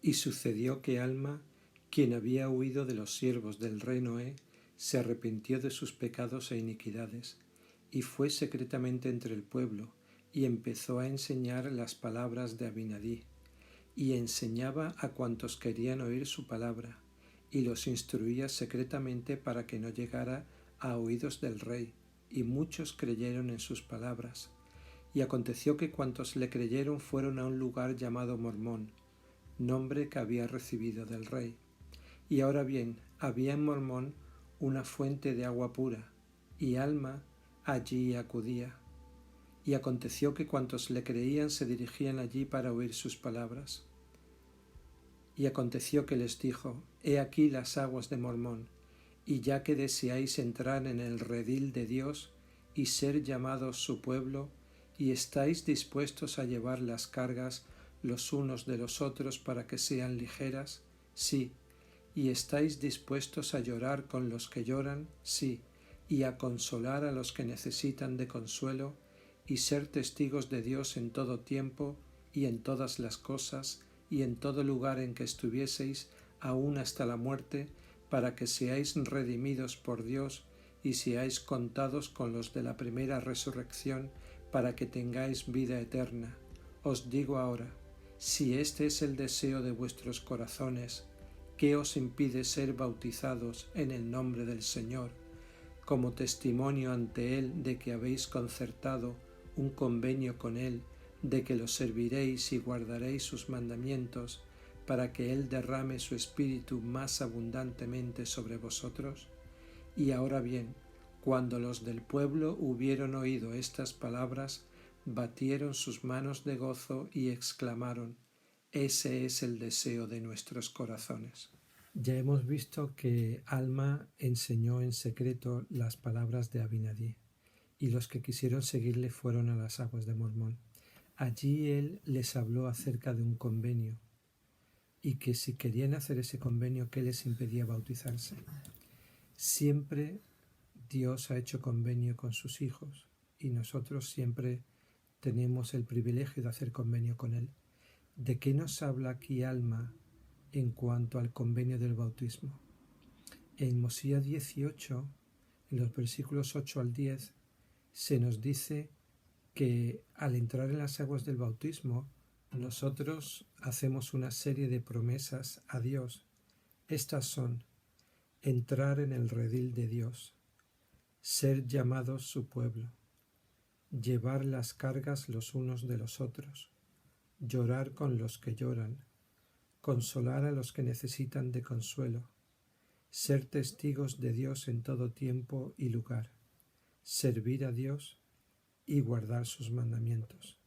Y sucedió que Alma, quien había huido de los siervos del rey Noé, se arrepintió de sus pecados e iniquidades, y fue secretamente entre el pueblo, y empezó a enseñar las palabras de Abinadí, y enseñaba a cuantos querían oír su palabra, y los instruía secretamente para que no llegara a oídos del rey, y muchos creyeron en sus palabras. Y aconteció que cuantos le creyeron fueron a un lugar llamado Mormón, nombre que había recibido del rey. Y ahora bien, había en Mormón una fuente de agua pura, y Alma allí acudía. Y aconteció que cuantos le creían se dirigían allí para oír sus palabras. Y aconteció que les dijo: He aquí las aguas de Mormón, y ya que deseáis entrar en el redil de Dios y ser llamados su pueblo, y estáis dispuestos a llevar las cargas los unos de los otros para que sean ligeras, sí, y estáis dispuestos a llorar con los que lloran, sí, y a consolar a los que necesitan de consuelo, y ser testigos de Dios en todo tiempo y en todas las cosas y en todo lugar en que estuvieseis, aun hasta la muerte, para que seáis redimidos por Dios y seáis contados con los de la primera resurrección, para que tengáis vida eterna. Os digo ahora, si este es el deseo de vuestros corazones, ¿qué os impide ser bautizados en el nombre del Señor, como testimonio ante Él de que habéis concertado un convenio con Él, de que lo serviréis y guardaréis sus mandamientos, para que Él derrame su Espíritu más abundantemente sobre vosotros? Y ahora bien, cuando los del pueblo hubieron oído estas palabras, batieron sus manos de gozo y exclamaron: Ese es el deseo de nuestros corazones. Ya hemos visto que Alma enseñó en secreto las palabras de Abinadí, y los que quisieron seguirle fueron a las aguas de Mormón. Allí él les habló acerca de un convenio, y que si querían hacer ese convenio, ¿qué les impedía bautizarse? Siempre Dios ha hecho convenio con sus hijos, y nosotros siempre tenemos el privilegio de hacer convenio con Él. ¿De qué nos habla aquí Alma en cuanto al convenio del bautismo? En Mosías 18, en los versículos 8 al 10, se nos dice que al entrar en las aguas del bautismo, nosotros hacemos una serie de promesas a Dios. Estas son: entrar en el redil de Dios, ser llamados su pueblo, llevar las cargas los unos de los otros, llorar con los que lloran, consolar a los que necesitan de consuelo, ser testigos de Dios en todo tiempo y lugar, servir a Dios y guardar sus mandamientos.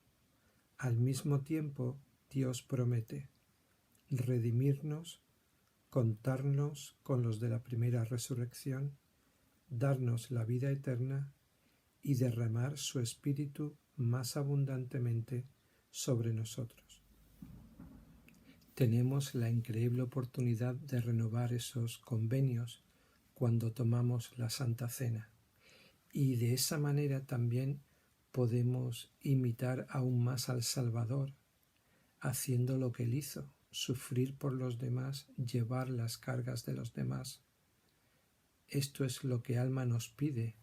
Al mismo tiempo, Dios promete redimirnos, contarnos con los de la primera resurrección, darnos la vida eterna y derramar su Espíritu más abundantemente sobre nosotros. Tenemos la increíble oportunidad de renovar esos convenios cuando tomamos la Santa Cena, y de esa manera también podemos imitar aún más al Salvador, haciendo lo que Él hizo: sufrir por los demás, llevar las cargas de los demás. Esto es lo que Alma nos pide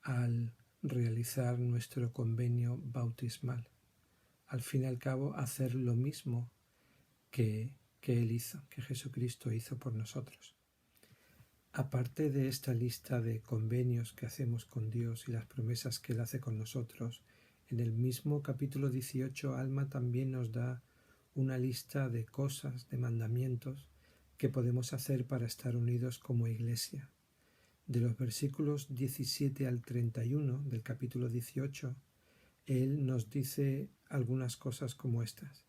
al realizar nuestro convenio bautismal. Al fin y al cabo, hacer lo mismo que Él hizo, que Jesucristo hizo por nosotros. Aparte de esta lista de convenios que hacemos con Dios y las promesas que Él hace con nosotros, en el mismo capítulo 18, Alma también nos da una lista de cosas, de mandamientos que podemos hacer para estar unidos como iglesia. De los versículos 17 al 31 del capítulo 18, Él nos dice algunas cosas como estas: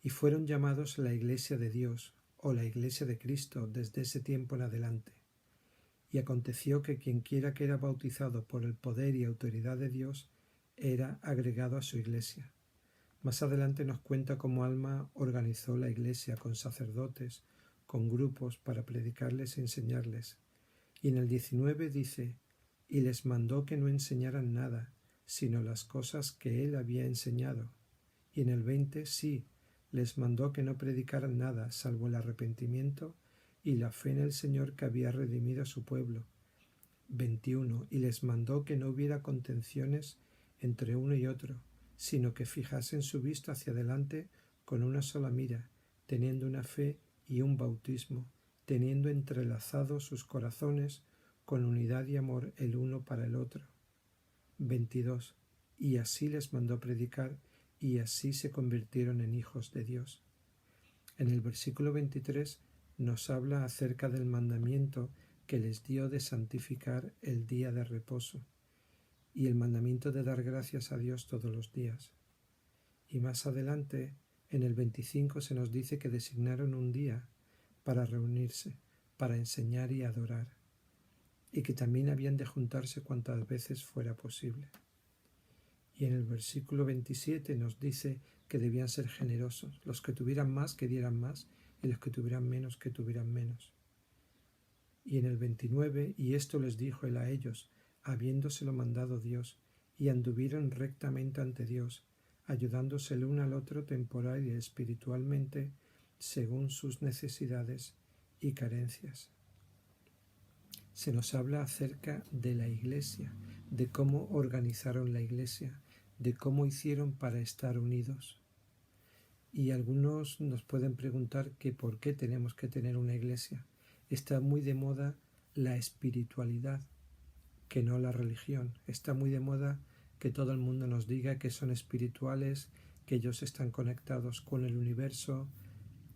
Y fueron llamados la iglesia de Dios, o la iglesia de Cristo, desde ese tiempo en adelante. Y aconteció que quienquiera que era bautizado por el poder y autoridad de Dios era agregado a su iglesia. Más adelante nos cuenta cómo Alma organizó la iglesia con sacerdotes, con grupos para predicarles e enseñarles. Y en el 19 dice: y les mandó que no enseñaran nada, sino las cosas que él había enseñado. Y en el 20, sí, les mandó que no predicaran nada salvo el arrepentimiento y la fe en el Señor que había redimido a su pueblo. 21. Y les mandó que no hubiera contenciones entre uno y otro, sino que fijasen su vista hacia adelante con una sola mira, teniendo una fe y un bautismo, teniendo entrelazados sus corazones con unidad y amor el uno para el otro. 22. Y así les mandó predicar, y así se convirtieron en hijos de Dios. En el versículo 23 nos habla acerca del mandamiento que les dio de santificar el día de reposo y el mandamiento de dar gracias a Dios todos los días. Y más adelante, en el 25, se nos dice que designaron un día para reunirse, para enseñar y adorar, y que también habían de juntarse cuantas veces fuera posible. Y en el versículo 27 nos dice que debían ser generosos, los que tuvieran más que dieran más, y los que tuvieran menos que tuvieran menos. Y en el 29, y esto les dijo él a ellos, habiéndoselo mandado Dios, y anduvieron rectamente ante Dios, ayudándose el uno al otro temporal y espiritualmente, según sus necesidades y carencias. Se nos habla acerca de la Iglesia, de cómo organizaron la Iglesia, de cómo hicieron para estar unidos. Y algunos nos pueden preguntar que por qué tenemos que tener una Iglesia. Está muy de moda la espiritualidad, que no la religión. Está muy de moda que todo el mundo nos diga que son espirituales, que ellos están conectados con el universo,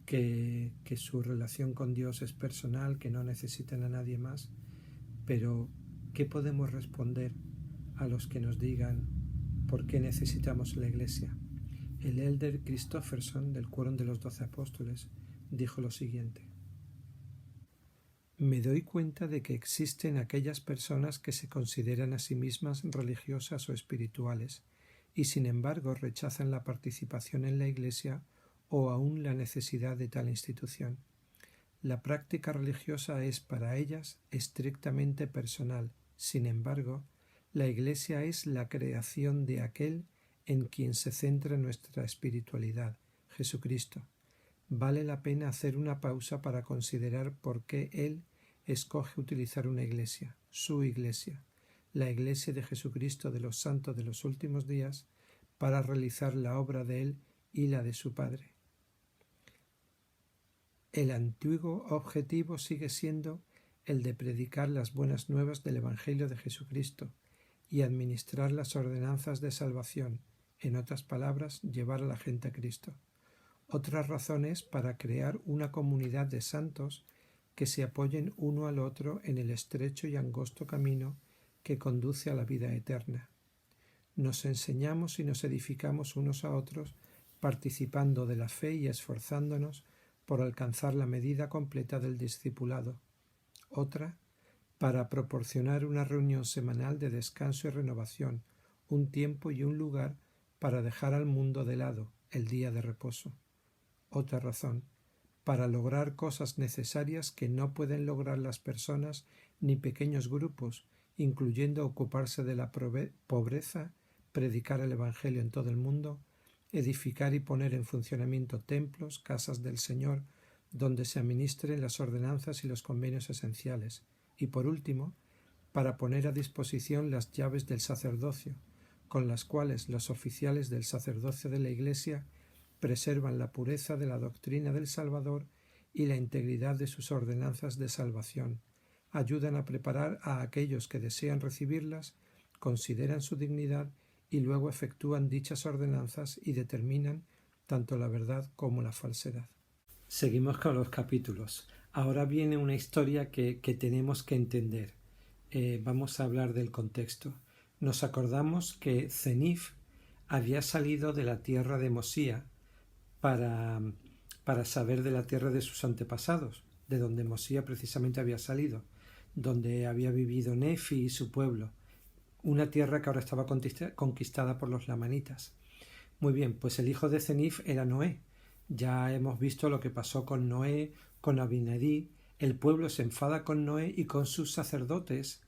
que su relación con Dios es personal, que no necesitan a nadie más. Pero, ¿qué podemos responder a los que nos digan por qué necesitamos la Iglesia? El elder Christofferson, del Quórum de los 12 Apóstoles, dijo lo siguiente: me doy cuenta de que existen aquellas personas que se consideran a sí mismas religiosas o espirituales y sin embargo rechazan la participación en la Iglesia o aún la necesidad de tal institución. La práctica religiosa es para ellas estrictamente personal. Sin embargo, la Iglesia es la creación de aquel en quien se centra nuestra espiritualidad, Jesucristo. Vale la pena hacer una pausa para considerar por qué Él escoge utilizar una iglesia, su iglesia, la iglesia de Jesucristo de los santos de los últimos días, para realizar la obra de Él y la de su Padre. El antiguo objetivo sigue siendo el de predicar las buenas nuevas del Evangelio de Jesucristo y administrar las ordenanzas de salvación, en otras palabras, llevar a la gente a Cristo. Otra razón es para crear una comunidad de santos que se apoyen uno al otro en el estrecho y angosto camino que conduce a la vida eterna. Nos enseñamos y nos edificamos unos a otros, participando de la fe y esforzándonos por alcanzar la medida completa del discipulado. Otra, para proporcionar una reunión semanal de descanso y renovación, un tiempo y un lugar para dejar al mundo de lado, el día de reposo. Otra razón, para lograr cosas necesarias que no pueden lograr las personas ni pequeños grupos, incluyendo ocuparse de la pobreza, predicar el Evangelio en todo el mundo, edificar y poner en funcionamiento templos, casas del Señor, donde se administren las ordenanzas y los convenios esenciales, y por último, para poner a disposición las llaves del sacerdocio, con las cuales los oficiales del sacerdocio de la Iglesia preservan la pureza de la doctrina del Salvador y la integridad de sus ordenanzas de salvación, ayudan a preparar a aquellos que desean recibirlas, consideran su dignidad y luego efectúan dichas ordenanzas y determinan tanto la verdad como la falsedad. Seguimos con los capítulos. Ahora viene una historia que tenemos que entender. Vamos a hablar del contexto. Nos acordamos que Zenif había salido de la tierra de Mosía para saber de la tierra de sus antepasados, de donde Mosía precisamente había salido, donde había vivido Nefi y su pueblo, una tierra que ahora estaba conquistada por los lamanitas. Muy bien, pues el hijo de Zenif era Noé. Ya hemos visto lo que pasó con Noé, con Abinadí. El pueblo se enfada con Noé y con sus sacerdotes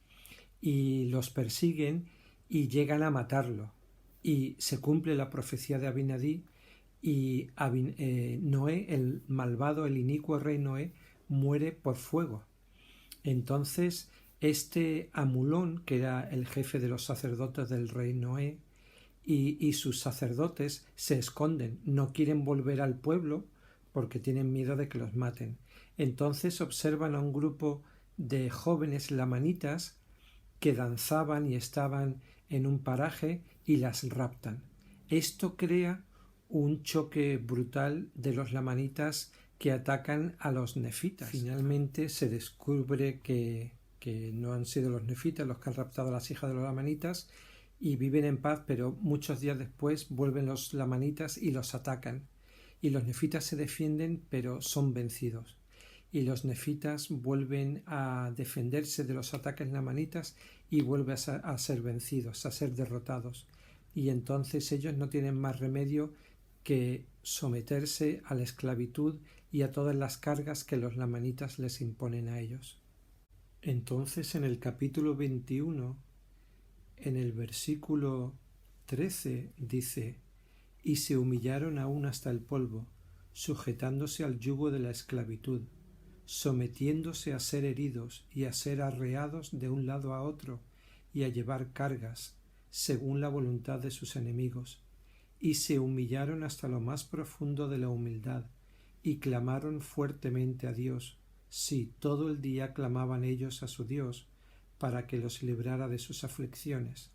y los persiguen y llegan a matarlo. Y se cumple la profecía de Abinadí y Noé, el malvado, el inicuo rey Noé, muere por fuego. Entonces este Amulón, que era el jefe de los sacerdotes del rey Noé, y sus sacerdotes se esconden, no quieren volver al pueblo porque tienen miedo de que los maten. Entonces observan a un grupo de jóvenes lamanitas que danzaban y estaban en un paraje y las raptan. Esto crea un choque brutal de los lamanitas que atacan a los nefitas. Finalmente se descubre que no han sido los nefitas los que han raptado a las hijas de los lamanitas y viven en paz, pero muchos días después vuelven los lamanitas y los atacan. Y los nefitas se defienden, pero son vencidos. Y los nefitas vuelven a defenderse de los ataques lamanitas y vuelven a ser vencidos, a ser derrotados. Y entonces ellos no tienen más remedio que someterse a la esclavitud y a todas las cargas que los lamanitas les imponen a ellos. Entonces en el capítulo 21, en el versículo 13 dice: y se humillaron aún hasta el polvo, sujetándose al yugo de la esclavitud, sometiéndose a ser heridos y a ser arreados de un lado a otro y a llevar cargas, según la voluntad de sus enemigos, y se humillaron hasta lo más profundo de la humildad, y clamaron fuertemente a Dios. Sí, todo el día clamaban ellos a su Dios, para que los librara de sus aflicciones.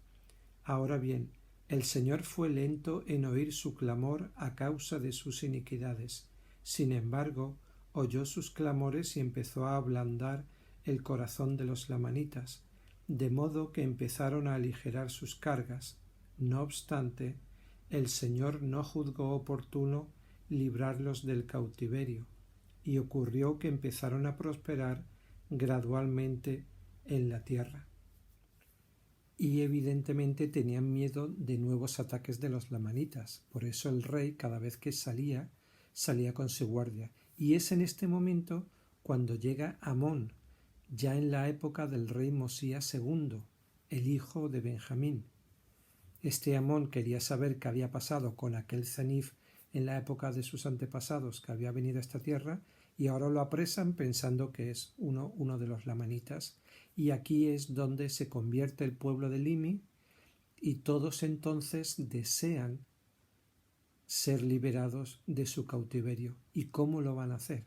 Ahora bien, el Señor fue lento en oír su clamor a causa de sus iniquidades. Sin embargo, oyó sus clamores y empezó a ablandar el corazón de los lamanitas, de modo que empezaron a aligerar sus cargas. No obstante, el Señor no juzgó oportuno librarlos del cautiverio, y ocurrió que empezaron a prosperar gradualmente en la tierra. Y evidentemente tenían miedo de nuevos ataques de los lamanitas. Por eso el rey, cada vez que salía con su guardia. Y es en este momento cuando llega Amón, ya en la época del rey Mosías II, el hijo de Benjamín. Este Amón quería saber qué había pasado con aquel Cenif en la época de sus antepasados que había venido a esta tierra, y ahora lo apresan pensando que es uno de los lamanitas. Y aquí es donde se convierte el pueblo de Limi, y todos entonces desean ser liberados de su cautiverio. ¿Y cómo lo van a hacer?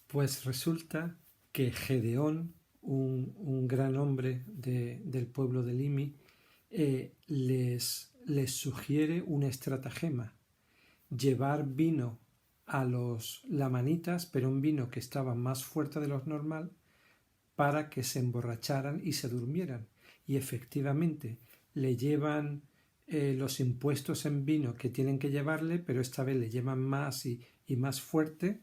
Pues resulta que Gedeón, un gran hombre del pueblo de Limi, les sugiere una estratagema: llevar vino a los lamanitas, pero un vino que estaba más fuerte de lo normal, para que se emborracharan y se durmieran. Y efectivamente le llevan los impuestos en vino que tienen que llevarle, pero esta vez le llevan más y más fuerte,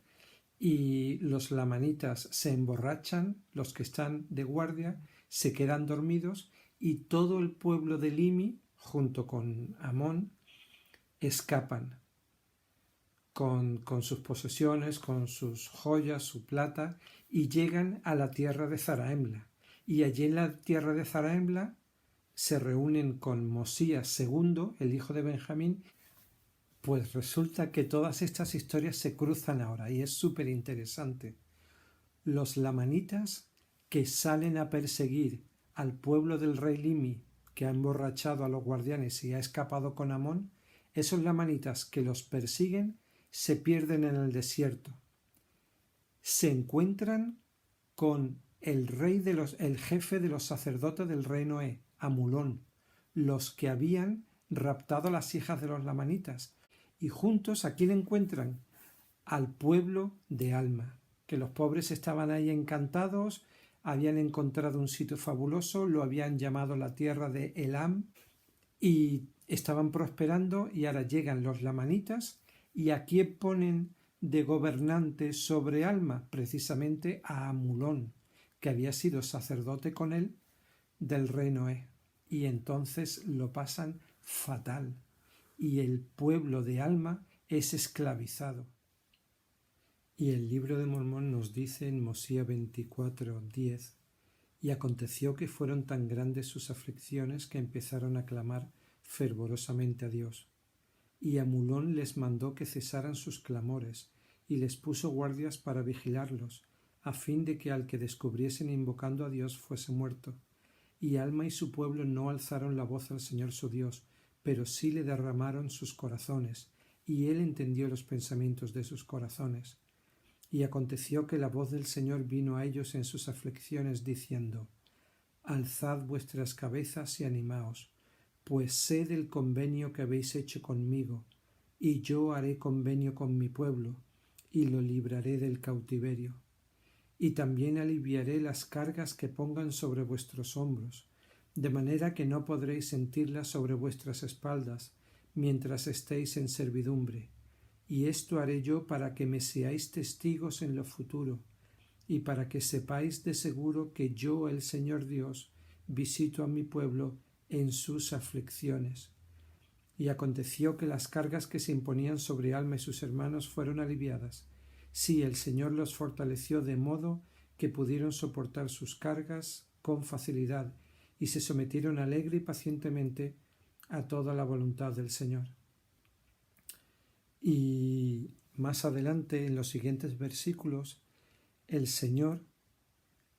y los lamanitas se emborrachan, los que están de guardia se quedan dormidos, y todo el pueblo de Limi, junto con Amón, escapan con sus posesiones, con sus joyas, su plata, y llegan a la tierra de Zaraemla. Y allí en la tierra de Zaraemla se reúnen con Mosías II, el hijo de Benjamín. Pues resulta que todas estas historias se cruzan ahora y es súper interesante. Los lamanitas que salen a perseguir al pueblo del rey Limi, que ha emborrachado a los guardianes y ha escapado con Amón, esos lamanitas que los persiguen se pierden en el desierto. Se encuentran con el jefe de los sacerdotes del rey Noé, Amulón, los que habían raptado a las hijas de los lamanitas. Y juntos, ¿a quién encuentran? Al pueblo de Alma, que los pobres estaban ahí encantados, habían encontrado un sitio fabuloso, lo habían llamado la tierra de Elam, y estaban prosperando, y ahora llegan los lamanitas, y ¿a quién ponen de gobernante sobre Alma? Precisamente a Amulón, que había sido sacerdote con él del rey Noé. Y entonces lo pasan fatal, y el pueblo de Alma es esclavizado. Y el libro de Mormón nos dice en Mosías 24:10: y aconteció que fueron tan grandes sus aflicciones que empezaron a clamar fervorosamente a Dios, y Amulón les mandó que cesaran sus clamores, y les puso guardias para vigilarlos, a fin de que al que descubriesen invocando a Dios fuese muerto. Y Alma y su pueblo no alzaron la voz al Señor su Dios, pero sí le derramaron sus corazones, y él entendió los pensamientos de sus corazones. Y aconteció que la voz del Señor vino a ellos en sus aflicciones, diciendo: Alzad vuestras cabezas y animaos, pues sé del convenio que habéis hecho conmigo, y yo haré convenio con mi pueblo, y lo libraré del cautiverio. Y también aliviaré las cargas que pongan sobre vuestros hombros, de manera que no podréis sentirlas sobre vuestras espaldas, mientras estéis en servidumbre. Y esto haré yo para que me seáis testigos en lo futuro, y para que sepáis de seguro que yo, el Señor Dios, visito a mi pueblo en sus aflicciones. Y aconteció que las cargas que se imponían sobre Alma y sus hermanos fueron aliviadas. Sí, el Señor los fortaleció de modo que pudieron soportar sus cargas con facilidad y se sometieron alegre y pacientemente a toda la voluntad del Señor. Y más adelante, en los siguientes versículos, el Señor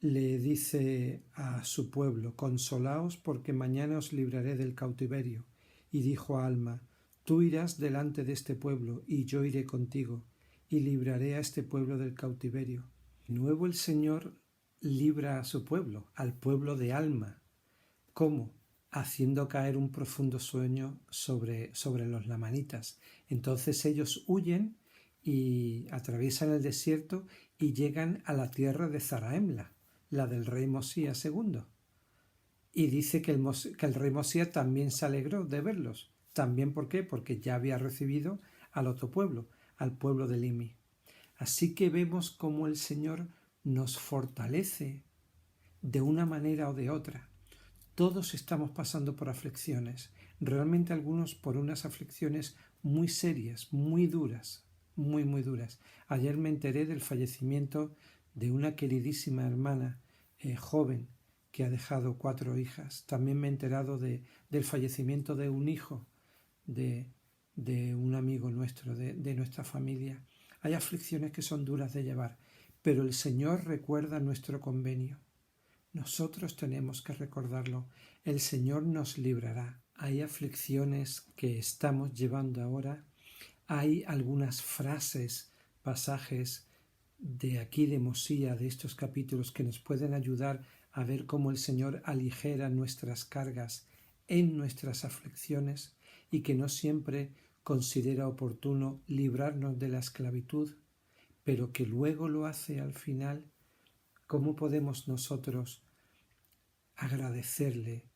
le dice a su pueblo: Consolaos, porque mañana os libraré del cautiverio. Y dijo a Alma: Tú irás delante de este pueblo, y yo iré contigo, y libraré a este pueblo del cautiverio. De nuevo el Señor libra a su pueblo, al pueblo de Alma. ¿Cómo? Haciendo caer un profundo sueño sobre los lamanitas. Entonces ellos huyen y atraviesan el desierto y llegan a la tierra de Zaraemla, la del rey Mosías II. Y dice que el rey Mosías también se alegró de verlos. ¿También por qué? Porque ya había recibido al otro pueblo, al pueblo de Limi. Así que vemos cómo el Señor nos fortalece de una manera o de otra. Todos estamos pasando por aflicciones, realmente algunos por unas aflicciones muy serias, muy duras, muy duras. Ayer me enteré del fallecimiento de una queridísima hermana joven que ha dejado 4 hijas. También me he enterado del fallecimiento de un hijo de un amigo nuestro, de nuestra familia. Hay aflicciones que son duras de llevar, pero el Señor recuerda nuestro convenio. Nosotros tenemos que recordarlo. El Señor nos librará. Hay aflicciones que estamos llevando ahora. Hay algunas frases, pasajes de aquí de Mosía, de estos capítulos, que nos pueden ayudar a ver cómo el Señor aligera nuestras cargas en nuestras aflicciones y que no siempre considera oportuno librarnos de la esclavitud, pero que luego lo hace al final. ¿Cómo podemos nosotros agradecerle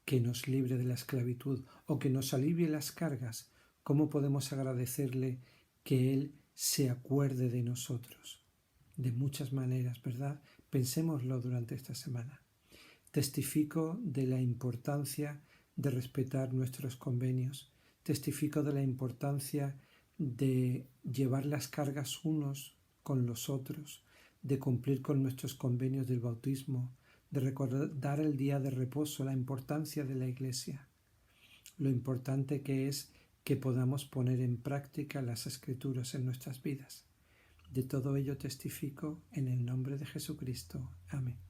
que nos libre de la esclavitud o que nos alivie las cargas? ¿Cómo podemos agradecerle que Él se acuerde de nosotros? De muchas maneras, ¿verdad? Pensémoslo durante esta semana. Testifico de la importancia de respetar nuestros convenios. Testifico de la importancia de llevar las cargas unos con los otros, de cumplir con nuestros convenios del bautismo, de recordar el día de reposo, la importancia de la Iglesia, lo importante que es que podamos poner en práctica las Escrituras en nuestras vidas. De todo ello testifico en el nombre de Jesucristo. Amén.